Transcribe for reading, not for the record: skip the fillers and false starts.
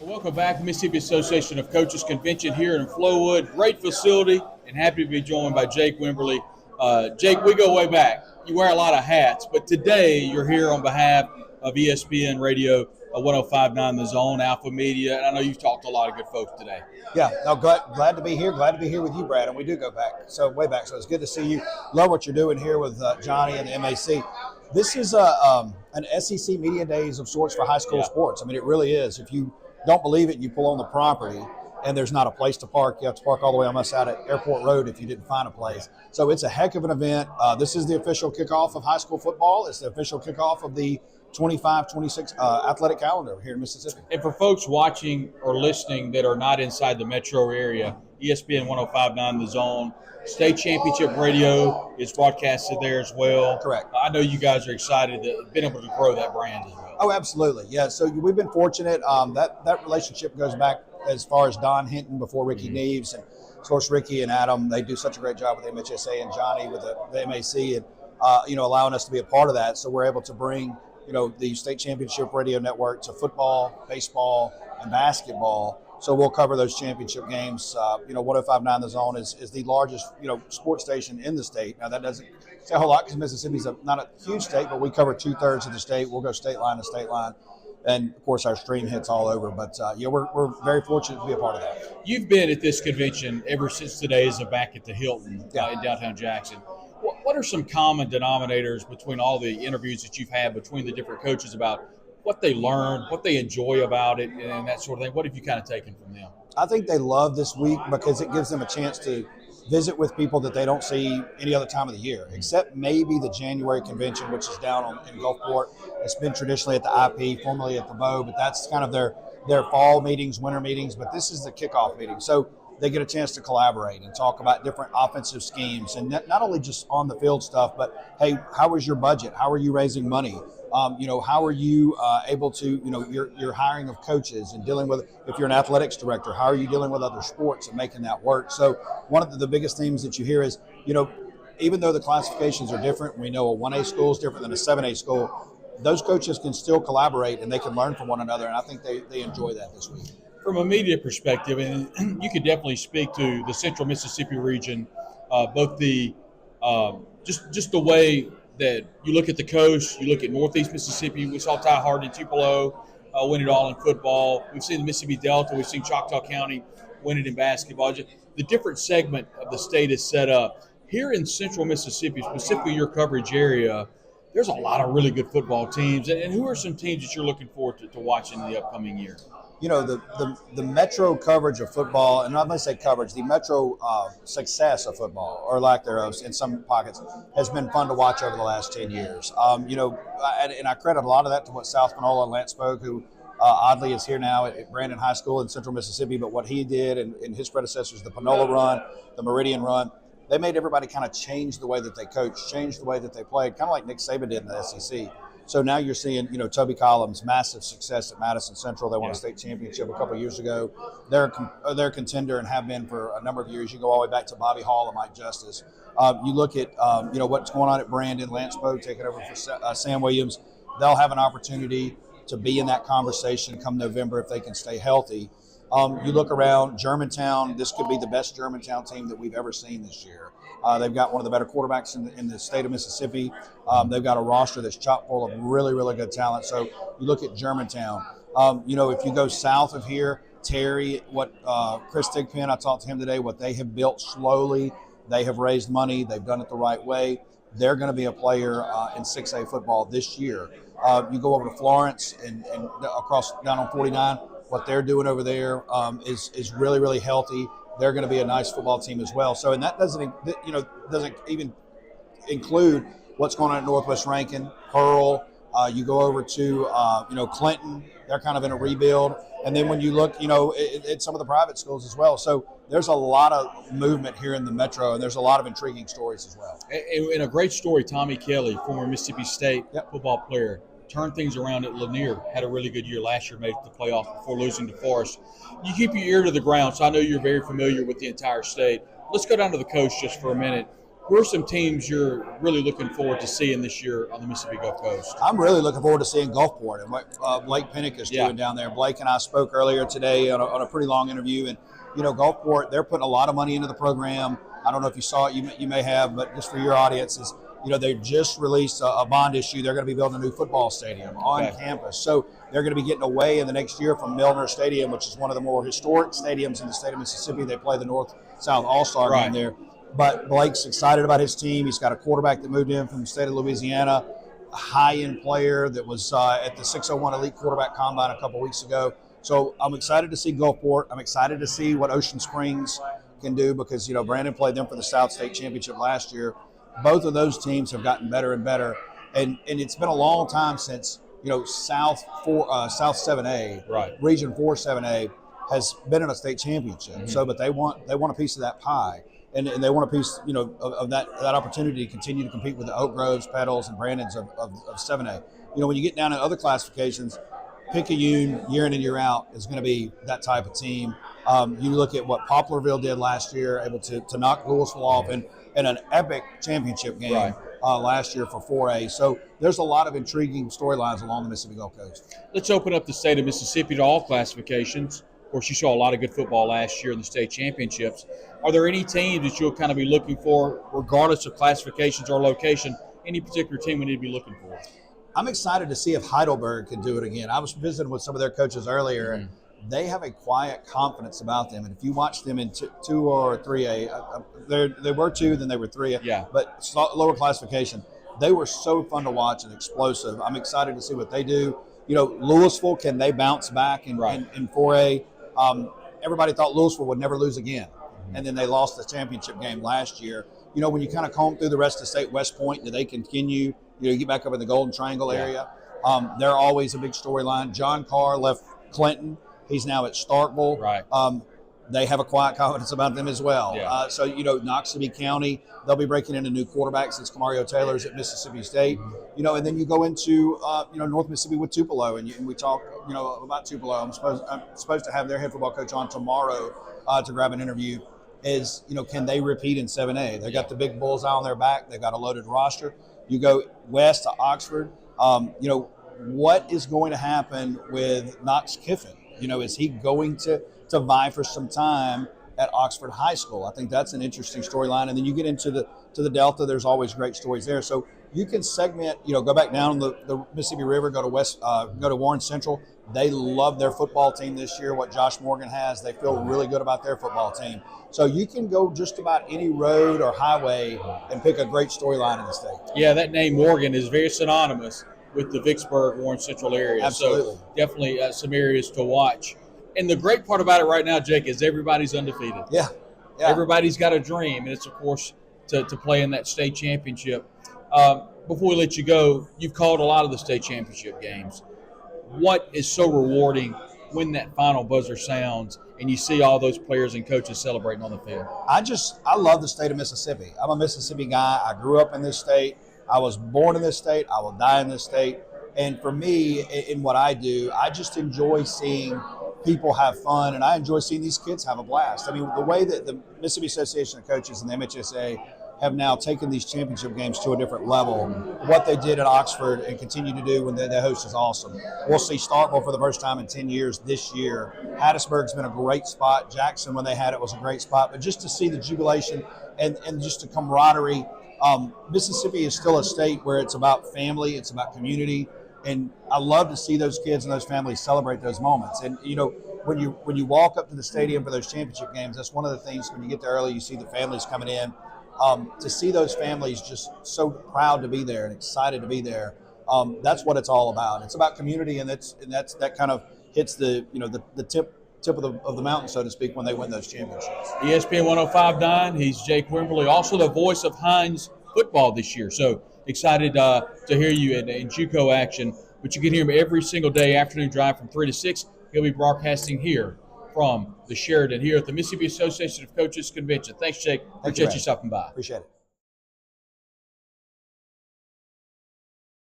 Well, welcome back, Mississippi Association of Coaches Convention here in Flowood. Great facility, and happy to be joined by Jake Wimberly. Jake, we go way back. You wear a lot of hats, but today you're here on behalf of ESPN Radio 105.9 The Zone, Alpha Media, and I know you've talked to a lot of good folks today. Yeah, no, glad to be here. Glad to be here with you, Brad. And we do go back, so way back. So it's good to see you. Love what you're doing here with Johnny and the MAC. This is an SEC Media Days of sorts for high school sports. I mean, it really is. If you don't believe it, you pull on the property, and there's not a place to park. You have to park all the way almost out at Airport Road if you didn't find a place. So it's a heck of an event. This is the official kickoff of high school football. It's the official kickoff of the 25-26 athletic calendar here in Mississippi. And for folks watching or listening that are not inside the metro area, ESPN 105.9 The Zone, State Championship Radio is broadcasted there as well. Correct. I know you guys are excited to have been able to grow that brand as well. Oh, absolutely. Yeah, so we've been fortunate. That relationship goes back as far as Don Hinton before Ricky Neves. And, of course, Ricky and Adam, they do such a great job with MHSA, and Johnny with the MAC, and, allowing us to be a part of that. So we're able to bring, the State Championship Radio Network to football, baseball, and basketball. So we'll cover those championship games. 105.9 The Zone is the largest, sports station in the state. Now, that doesn't say a whole lot because Mississippi's not a huge state, but we cover 2/3 of the state. We'll go state line to state line. And, of course, our stream hits all over. But, we're very fortunate to be a part of that. You've been at this convention ever since the days of back at the Hilton in downtown Jackson. What are some common denominators between all the interviews that you've had between the different coaches about what they learn, what they enjoy about it, and that sort of thing? What have you kind of taken from them? I think they love this week because it gives them a chance to visit with people that they don't see any other time of the year, except maybe the January convention, which is down in Gulfport. It's been traditionally at the IP, formerly at the Bow, but that's kind of their fall meetings, winter meetings. But this is the kickoff meeting. So they get a chance to collaborate and talk about different offensive schemes, and not only just on the field stuff, but, hey, how is your budget? How are you raising money? How are you able to, your hiring of coaches and dealing with, if you're an athletics director, how are you dealing with other sports and making that work? So one of the biggest themes that you hear is, even though the classifications are different, we know a 1A school is different than a 7A school, those coaches can still collaborate and they can learn from one another, and I think they enjoy that this week. From a media perspective, and you could definitely speak to the Central Mississippi region, both the just the way that you look at the coast, you look at Northeast Mississippi. We saw Ty Hardy, Tupelo win it all in football. We've seen the Mississippi Delta. We've seen Choctaw County win it in basketball. Just the different segment of the state is set up. Here in Central Mississippi, specifically your coverage area, there's a lot of really good football teams. And who are some teams that you're looking forward to watching in the upcoming year? The metro coverage of football, and I'm going to say coverage, the metro success of football, or lack thereof in some pockets, has been fun to watch over the last 10 years. And I credit a lot of that to what South Panola and Lance spoke, who oddly is here now at Brandon High School in Central Mississippi, but what he did and his predecessors, the Panola run, the Meridian run, they made everybody kind of change the way that they coached, change the way that they played, kind of like Nick Saban did in the SEC. So now you're seeing, Toby Collins' massive success at Madison Central. They won a state championship a couple of years ago. They're a contender and have been for a number of years. You go all the way back to Bobby Hall and Mike Justice. You look at, what's going on at Brandon. Lance Poe taking over for Sam Williams. They'll have an opportunity to be in that conversation come November if they can stay healthy. You look around Germantown. This could be the best Germantown team that we've ever seen this year. They've got one of the better quarterbacks in the state of Mississippi. They've got a roster that's chock full of really, really good talent. So you look at Germantown. If you go south of here, Terry, what Chris Thigpen, I talked to him today, what they have built slowly. They have raised money. They've done it the right way. They're going to be a player in 6A football this year. You go over to Florence and across down on 49. What they're doing over there is really, really healthy. They're going to be a nice football team as well. So, and that doesn't even include what's going on at Northwest Rankin, Pearl. You go over to Clinton. They're kind of in a rebuild. And then when you look, at some of the private schools as well. So there's a lot of movement here in the metro, and there's a lot of intriguing stories as well. And a great story, Tommy Kelly, former Mississippi State football player, turned things around at Lanier, had a really good year last year, made the playoffs before losing to Forest. You keep your ear to the ground, so I know you're very familiar with the entire state. Let's go down to the coast just for a minute. Who are some teams you're really looking forward to seeing this year on the Mississippi Gulf Coast? I'm really looking forward to seeing Gulfport and what Blake Pinnock is doing down there. Blake and I spoke earlier today on a pretty long interview, and Gulfport, they're putting a lot of money into the program. I don't know if you saw it, you may have, but just for your audiences, they just released a bond issue. They're going to be building a new football stadium on campus. So they're going to be getting away in the next year from Milner Stadium, which is one of the more historic stadiums in the state of Mississippi. They play the North-South All-Star game there. But Blake's excited about his team. He's got a quarterback that moved in from the state of Louisiana, a high-end player that was at the 601 Elite Quarterback Combine a couple weeks ago. So I'm excited to see Gulfport. I'm excited to see what Ocean Springs can do because, Brandon played them for the South State Championship last year. Both of those teams have gotten better and better. And it's been a long time since, South 7A, Region 4 7A has been in a state championship. Mm-hmm. So, but they want a piece of that pie. And they want a piece, of that opportunity to continue to compete with the Oak Groves, Petals, and Brandons of 7A. When you get down to other classifications, Picayune, year in and year out, is going to be that type of team. You look at what Poplarville did last year, able to knock Louisville off in an epic championship game last year for 4A. So there's a lot of intriguing storylines along the Mississippi Gulf Coast. Let's open up the state of Mississippi to all classifications. Of course, you saw a lot of good football last year in the state championships. Are there any teams that you'll kind of be looking for, regardless of classifications or location, any particular team we need to be looking for? I'm excited to see if Heidelberg can do it again. I was visiting with some of their coaches earlier, and they have a quiet confidence about them. And if you watch them in 2 or 3A, they were 2, then they were 3A. Yeah. But lower classification, they were so fun to watch and explosive. I'm excited to see what they do. Louisville, can they bounce back in 4A? Everybody thought Louisville would never lose again. And then they lost the championship game last year. When you kind of comb through the rest of the state, West Point, do they continue, get back up in the Golden Triangle area? They're always a big storyline. John Carr left Clinton. He's now at Starkville. Right. They have a quiet confidence about them as well. Yeah. So, Noxubee County, they'll be breaking in a new quarterback since Camario Taylor's at Mississippi State. And then you go into, North Mississippi with Tupelo, and we talk, about Tupelo. I'm supposed to have their head football coach on tomorrow to grab an interview. Can they repeat in 7A? They got the big bullseye on their back. They got a loaded roster. You go west to Oxford. What is going to happen with Knox Kiffin? Is he going to vie for some time at Oxford High School? I think that's an interesting storyline. And then you get into the Delta. There's always great stories there. So you can segment. Go back down the Mississippi River. Go to Warren Central. They love their football team this year. What Josh Morgan has, they feel really good about their football team. So you can go just about any road or highway and pick a great storyline in the state. Yeah, that name Morgan is very synonymous with the Vicksburg, Warren Central area. Absolutely. So definitely some areas to watch. And the great part about it right now, Jake, is everybody's undefeated. Yeah. Everybody's got a dream, and it's, of course, to play in that state championship. Before we let you go, you've called a lot of the state championship games. What is so rewarding when that final buzzer sounds and you see all those players and coaches celebrating on the field? I love the state of Mississippi. I'm a Mississippi guy. I grew up in this state. I was born in this state. I will die in this state. And for me, in what I do, I just enjoy seeing people have fun, and I enjoy seeing these kids have a blast. I mean, the way that the Mississippi Association of Coaches and the MHSA have now taken these championship games to a different level. What they did at Oxford and continue to do when they host is awesome. We'll see Starkville for the first time in 10 years this year. Hattiesburg's been a great spot. Jackson, when they had it, was a great spot. But just to see the jubilation and just the camaraderie, Mississippi is still a state where it's about family, it's about community. And I love to see those kids and those families celebrate those moments. And, when you walk up to the stadium for those championship games, that's one of the things when you get there early, you see the families coming in. To see those families just so proud to be there and excited to be there, that's what it's all about. It's about community, and that kind of hits the tip of the mountain, so to speak, when they win those championships. ESPN 105.9. He's Jake Wimberly, also the voice of Hines football this year. So excited to hear you in JUCO action. But you can hear him every single day, afternoon drive from 3 to 6. He'll be broadcasting here from the Sheridan here at the Mississippi Association of Coaches Convention. Thanks, Jake. Appreciate you stopping by. Appreciate it.